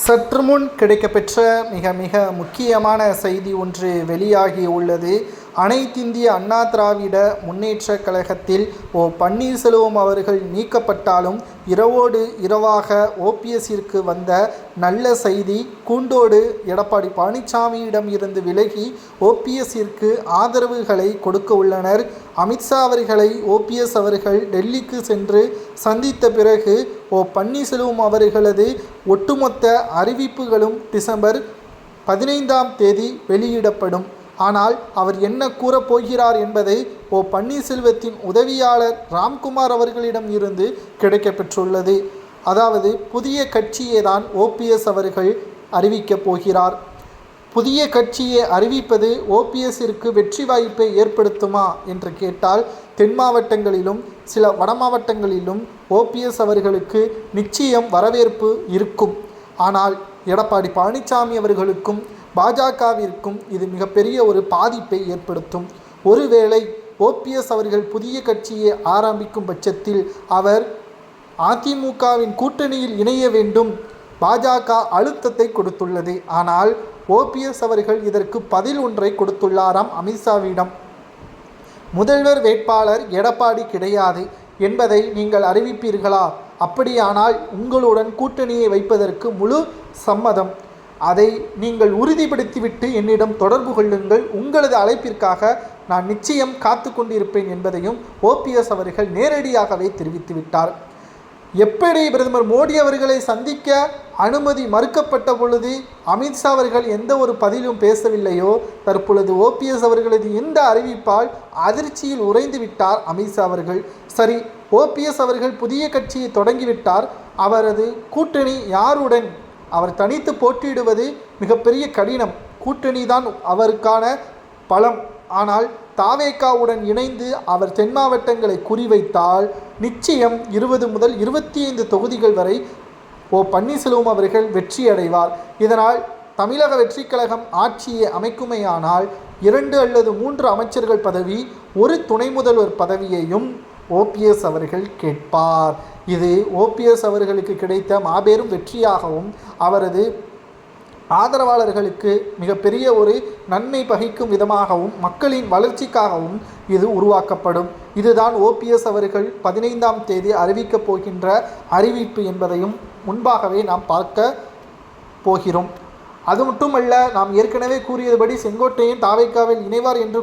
சற்று முன் கிடைக்கப்பெற்ற மிக மிக முக்கியமான செய்தி ஒன்று வெளியாகி உள்ளது. அனைத்திந்திய அண்ணா திராவிட முன்னேற்றக் கழகத்தில் பன்னீர்செல்வம் அவர்கள் நீக்கப்பட்டாலும் இரவோடு இரவாக ஓபிஎஸ்ஸிற்கு வந்த நல்ல செய்தி. கூண்டோடு எடப்பாடி பழனிசாமியிடம் இருந்து விலகி ஓபிஎஸ்ஸிற்கு ஆதரவுகளை கொடுக்க உள்ளனர். அமித்ஷா அவர்களை ஓபிஎஸ் அவர்கள் டெல்லிக்கு சென்று சந்தித்த பிறகு பன்னீர்செல்வம் அவர்களது ஒட்டுமொத்த அறிவிப்புகளும் டிசம்பர் 15ஆம் தேதி வெளியிடப்படும். ஆனால் அவர் என்ன கூறப்போகிறார் என்பதை பன்னீர்செல்வத்தின் உதவியாளர் ராம்குமார் அவர்களிடம் இருந்து கிடைக்கப்பெற்றுள்ளது. அதாவது புதிய கட்சியை தான் ஓபிஎஸ் அவர்கள் அறிவிக்கப் போகிறார். புதிய கட்சியை அறிவிப்பது ஓபிஎஸ்ஸிற்கு வெற்றி வாய்ப்பை ஏற்படுத்துமா என்று கேட்டால், தென் மாவட்டங்களிலும் சில வட மாவட்டங்களிலும் ஓபிஎஸ் அவர்களுக்கு நிச்சயம் வரவேற்பு இருக்கும். ஆனால் எடப்பாடி பழனிசாமி அவர்களுக்கும் பாஜகவிற்கும் இது மிகப்பெரிய ஒரு பாதிப்பை ஏற்படுத்தும். ஒருவேளை ஓபிஎஸ் அவர்கள் புதிய கட்சியை ஆரம்பிக்கும் பட்சத்தில் அவர் அதிமுகவின் கூட்டணியில் இணைய வேண்டும். பாஜக அழுத்தத்தை கொடுத்துள்ளது. ஆனால் ஓபிஎஸ் அவர்கள் இதற்கு பதில் ஒன்றை கொடுத்துள்ளாராம் அமித்ஷாவிடம். முதல்வர் வேட்பாளர் எடப்பாடி கிடையாது என்பதை நீங்கள் அறிவிப்பீர்களா? அப்படியானால் உங்களுடன் கூட்டணியை வைப்பதற்கு முழு சம்மதம். அதை நீங்கள் உறுதிப்படுத்திவிட்டு என்னிடம் தொடர்பு கொள்ளுங்கள். உங்களது அழைப்பிற்காக நான் நிச்சயம் காத்து கொண்டிருப்பேன் என்பதையும் ஓபிஎஸ் அவர்கள் நேரடியாகவே தெரிவித்துவிட்டார். எப்படி பிரதமர் மோடி அவர்களை சந்திக்க அனுமதி மறுக்கப்பட்ட பொழுது அமித்ஷா அவர்கள் எந்த ஒரு பதிலும் பேசவில்லையோ, தற்பொழுது ஓபிஎஸ் அவர்களது இந்த அறிவிப்பால் அதிர்ச்சியில் உறைந்து விட்டார் அமித்ஷா அவர்கள். சரி, ஓபிஎஸ் அவர்கள் புதிய கட்சியை தொடங்கிவிட்டார். அவரது கூட்டணி யாருடன்? அவர் தனித்து போட்டியிடுவது மிகப்பெரிய கடினம். கூட்டணி தான் அவருக்கான பலம். ஆனால் தாவேகாவுடன் இணைந்து அவர் தென் மாவட்டங்களை குறிவைத்தால் நிச்சயம் 20 முதல் 25 தொகுதிகள் வரை பன்னீர்செல்வம் அவர்கள் வெற்றி அடைவார். இதனால் தமிழக வெற்றி கழகம் ஆட்சியை அமைக்குமையானால் 2 அல்லது 3 அமைச்சர்கள் பதவி, ஒரு துணை முதல்வர் பதவியையும் ஓபிஎஸ் அவர்கள் கேட்பார். இது ஓபிஎஸ் அவர்களுக்கு கிடைத்த மாபெரும் வெற்றியாகவும் அவரது ஆதரவாளர்களுக்கு மிகப்பெரிய ஒரு நன்மை பகிக்கும் விதமாகவும் மக்களின் வளர்ச்சிக்காகவும் இது உருவாக்கப்படும். இதுதான் ஓபிஎஸ் அவர்கள் 15ஆம் தேதி அறிவிக்கப் போகின்ற அறிவிப்பு என்பதையும் முன்பாகவே நாம் பார்க்க போகிறோம். அது மட்டுமல்ல, நாம் ஏற்கனவே கூறியதுபடி செங்கோட்டையன் தாவேகாவில் இணைவார் என்று